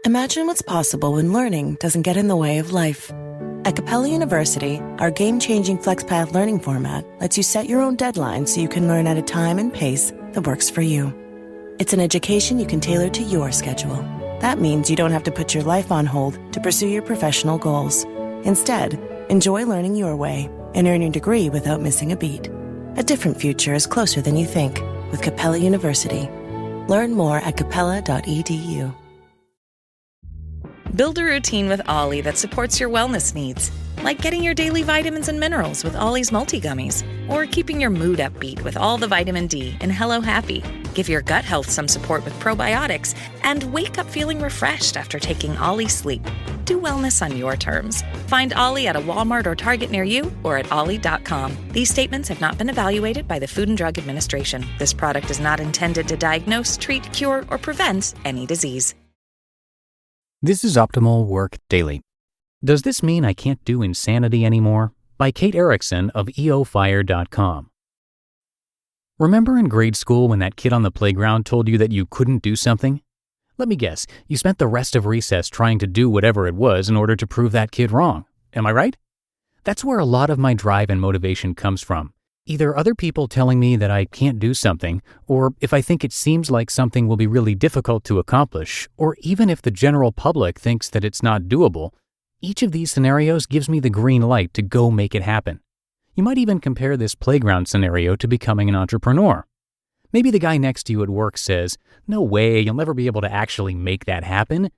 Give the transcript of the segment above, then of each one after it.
Imagine what's possible when learning doesn't get in the way of life. At Capella University, our game-changing FlexPath learning format lets you set your own deadlines so you can learn at a time and pace that works for you. It's an education you can tailor to your schedule. That means you don't have to put your life on hold to pursue your professional goals. Instead, enjoy learning your way and earn your degree without missing a beat. A different future is closer than you think with Capella University. Learn more at capella.edu. Build a routine with Ollie that supports your wellness needs, like getting your daily vitamins and minerals with Ollie's multi-gummies, or keeping your mood upbeat with all the vitamin D in Hello Happy. Give your gut health some support with probiotics, and wake up feeling refreshed after taking Ollie Sleep. Do wellness on your terms. Find Ollie at a Walmart or Target near you or at ollie.com. These statements have not been evaluated by the Food and Drug Administration. This product is not intended to diagnose, treat, cure, or prevent any disease. This is Optimal Work Daily. Does this mean I can't do insanity anymore? By Kate Erickson of eofire.com. Remember in grade school when that kid on the playground told you that you couldn't do something? Let me guess, you spent the rest of recess trying to do whatever it was in order to prove that kid wrong. Am I right? That's where a lot of my drive and motivation comes from. Either other people telling me that I can't do something, or if I think it seems like something will be really difficult to accomplish, or even if the general public thinks that it's not doable. Each of these scenarios gives me the green light to go make it happen. You might even compare this playground scenario to becoming an entrepreneur. Maybe the guy next to you at work says, "No way, you'll never be able to actually make that happen."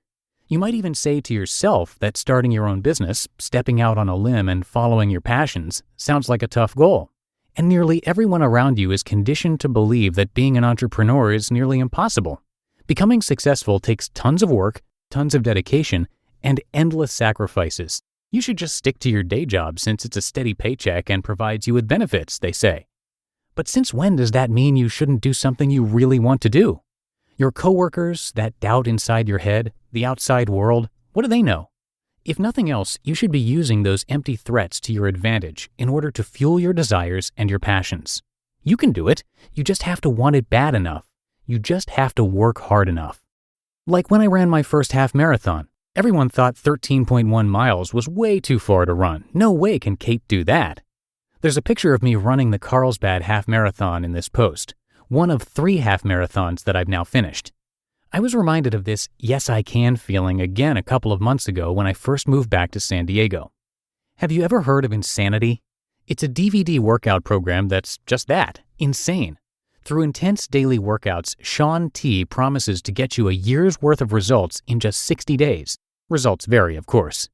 You might even say to yourself that starting your own business, stepping out on a limb and following your passions, sounds like a tough goal. And nearly everyone around you is conditioned to believe that being an entrepreneur is nearly impossible. Becoming successful takes tons of work, tons of dedication, and endless sacrifices. You should just stick to your day job since it's a steady paycheck and provides you with benefits, they say. But since when does that mean you shouldn't do something you really want to do? Your coworkers, that doubt inside your head, the outside world, what do they know? If nothing else, you should be using those empty threats to your advantage in order to fuel your desires and your passions. You can do it. You just have to want it bad enough. You just have to work hard enough. Like when I ran my first half marathon, everyone thought 13.1 miles was way too far to run. No way can Kate do that. There's a picture of me running the Carlsbad half marathon in this post, one of 3 half marathons that I've now finished. I was reminded of this yes I can feeling again a couple of months ago when I first moved back to San Diego. Have you ever heard of Insanity? It's a DVD workout program that's just that, insane. Through intense daily workouts, Shaun T promises to get you a year's worth of results in just 60 days. Results vary, of course.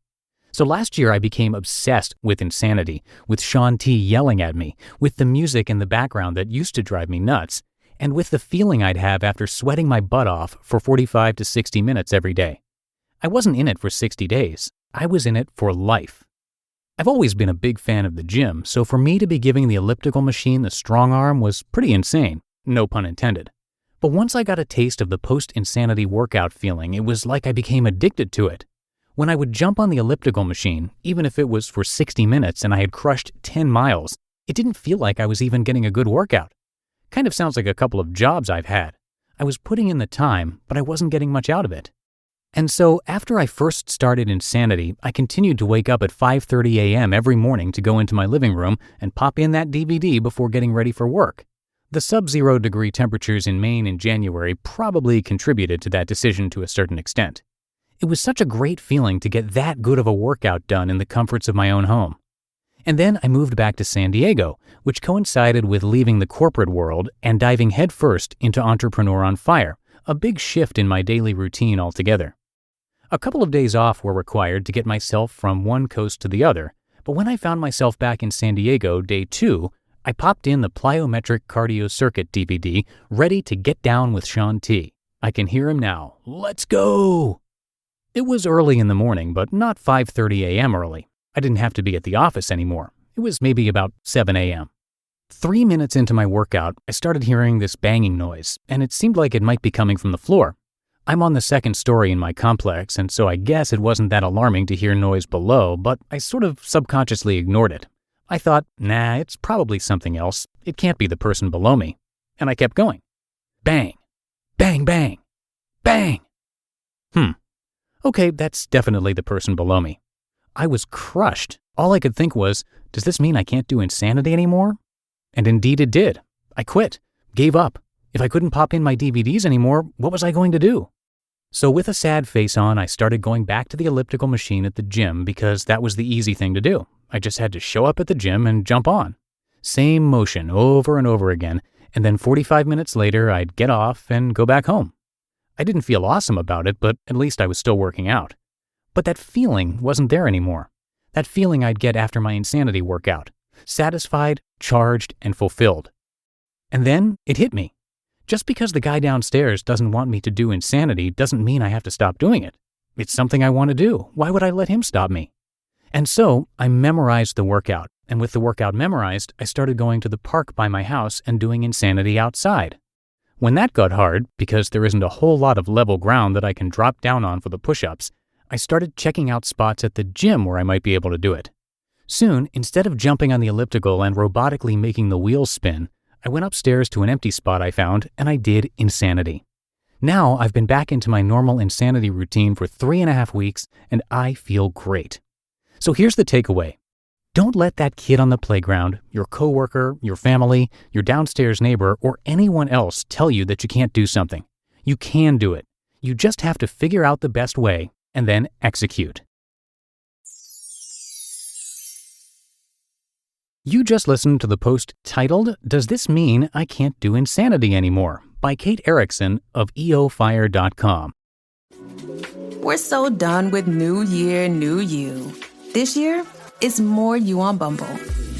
So last year I became obsessed with Insanity, with Shaun T yelling at me, with the music in the background that used to drive me nuts, and with the feeling I'd have after sweating my butt off for 45 to 60 minutes every day. I wasn't in it for 60 days. I was in it for life. I've always been a big fan of the gym, so for me to be giving the elliptical machine the strong arm was pretty insane, no pun intended. But once I got a taste of the post-insanity workout feeling, it was like I became addicted to it. When I would jump on the elliptical machine, even if it was for 60 minutes and I had crushed 10 miles, it didn't feel like I was even getting a good workout. Kind of sounds like a couple of jobs I've had. I was putting in the time, but I wasn't getting much out of it. And so after I first started Insanity, I continued to wake up at 5:30 a.m. every morning to go into my living room and pop in that DVD before getting ready for work. The sub-zero degree temperatures in Maine in January probably contributed to that decision to a certain extent. It was such a great feeling to get that good of a workout done in the comforts of my own home. And then I moved back to San Diego, which coincided with leaving the corporate world and diving headfirst into Entrepreneur on Fire, a big shift in my daily routine altogether. A couple of days off were required to get myself from one coast to the other, but when I found myself back in San Diego day 2, I popped in the Plyometric Cardio Circuit DVD, ready to get down with Shaun T. I can hear him now. Let's go! It was early in the morning, but not 5:30 a.m. early. I didn't have to be at the office anymore. It was maybe about 7 a.m. 3 minutes into my workout, I started hearing this banging noise, and it seemed like it might be coming from the floor. I'm on the second story in my complex, and so I guess it wasn't that alarming to hear noise below, but I sort of subconsciously ignored it. I thought, nah, it's probably something else. It can't be the person below me. And I kept going. Bang. Bang, bang. Bang. Okay, that's definitely the person below me. I was crushed. All I could think was, does this mean I can't do insanity anymore? And indeed it did. I quit, gave up. If I couldn't pop in my DVDs anymore, what was I going to do? So with a sad face on, I started going back to the elliptical machine at the gym because that was the easy thing to do. I just had to show up at the gym and jump on. Same motion over and over again, and then 45 minutes later, I'd get off and go back home. I didn't feel awesome about it, but at least I was still working out. But that feeling wasn't there anymore. That feeling I'd get after my insanity workout. Satisfied, charged, and fulfilled. And then it hit me. Just because the guy downstairs doesn't want me to do insanity doesn't mean I have to stop doing it. It's something I want to do. Why would I let him stop me? And so I memorized the workout. And with the workout memorized, I started going to the park by my house and doing insanity outside. When that got hard, because there isn't a whole lot of level ground that I can drop down on for the push-ups, I started checking out spots at the gym where I might be able to do it. Soon, instead of jumping on the elliptical and robotically making the wheels spin, I went upstairs to an empty spot I found and I did insanity. Now I've been back into my normal insanity routine for 3.5 weeks and I feel great. So here's the takeaway. Don't let that kid on the playground, your coworker, your family, your downstairs neighbor, or anyone else tell you that you can't do something. You can do it. You just have to figure out the best way and then execute. You just listened to the post titled, "Does This Mean I Can't Do Insanity Anymore?" by Kate Erickson of eofire.com. We're so done with New Year, New You. This year, it's more you on Bumble.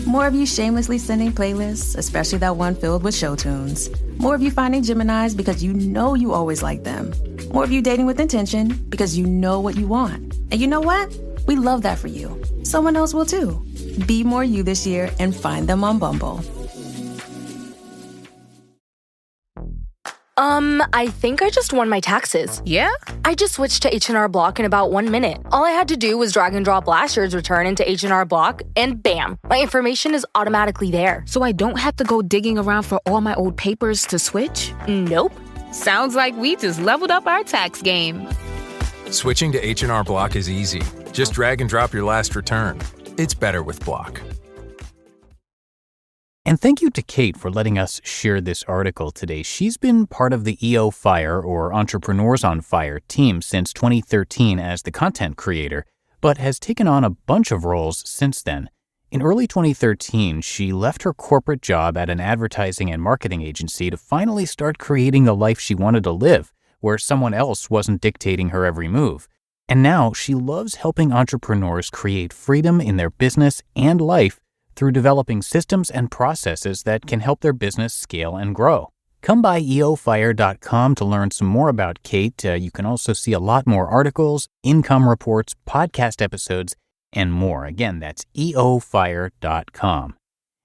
More of you shamelessly sending playlists, especially that one filled with show tunes. More of you finding Geminis because you know you always like them. More of you dating with intention because you know what you want. And you know what? We love that for you. Someone else will too. Be more you this year and find them on Bumble. I think I just won my taxes. Yeah? I just switched to H&R Block in about 1 minute. All I had to do was drag and drop last year's return into H&R Block, and bam, my information is automatically there. So I don't have to go digging around for all my old papers to switch? Nope. Sounds like we just leveled up our tax game. Switching to H&R Block is easy. Just drag and drop your last return. It's better with Block. And thank you to Kate for letting us share this article today. She's been part of the EO Fire, or Entrepreneurs on Fire, team since 2013 as the content creator, but has taken on a bunch of roles since then. In early 2013, she left her corporate job at an advertising and marketing agency to finally start creating the life she wanted to live, where someone else wasn't dictating her every move. And now she loves helping entrepreneurs create freedom in their business and life through developing systems and processes that can help their business scale and grow. Come by eofire.com to learn some more about Kate. You can also see a lot more articles, income reports, podcast episodes, and more. Again, that's eofire.com.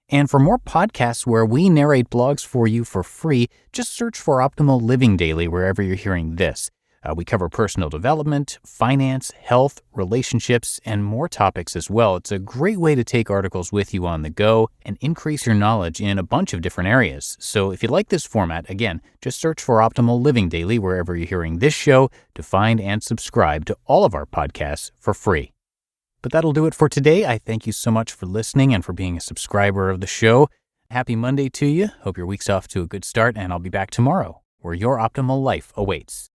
And for more podcasts where we narrate blogs for you for free, just search for Optimal Living Daily wherever you're hearing this. We cover personal development, finance, health, relationships, and more topics as well. It's a great way to take articles with you on the go and increase your knowledge in a bunch of different areas. So if you like this format, again, just search for Optimal Living Daily wherever you're hearing this show to find and subscribe to all of our podcasts for free. But that'll do it for today. I thank you so much for listening and for being a subscriber of the show. Happy Monday to you. Hope your week's off to a good start, and I'll be back tomorrow where your optimal life awaits.